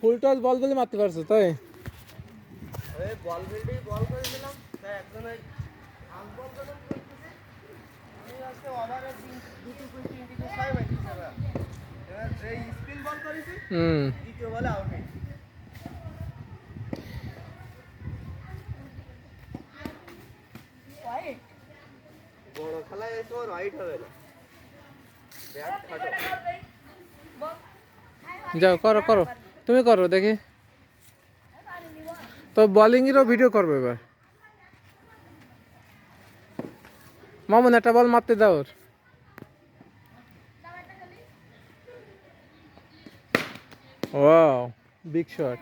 Full toss বল বলে মারতে পারছো তাই? বল ফিল্ডেই বল করে দিলাম, তাই একজন ওই হাফ বল যখন করতেছে আমি আজকে ওভারে দুটো কুইন্টি ইন্ডিকে 6 মারতেছে। এবার যে স্পিন বল করেছি দ্বিতীয় বলে আউট হয়েছে। বড় খেলায় তোমার রাইট হবে না, যাও করো করো, তুমি করো দেখি। তো বোলিং এরও ভিডিও করবো এবার। মামুন একটা বল মারতে দাও ওর। Wow, big shot.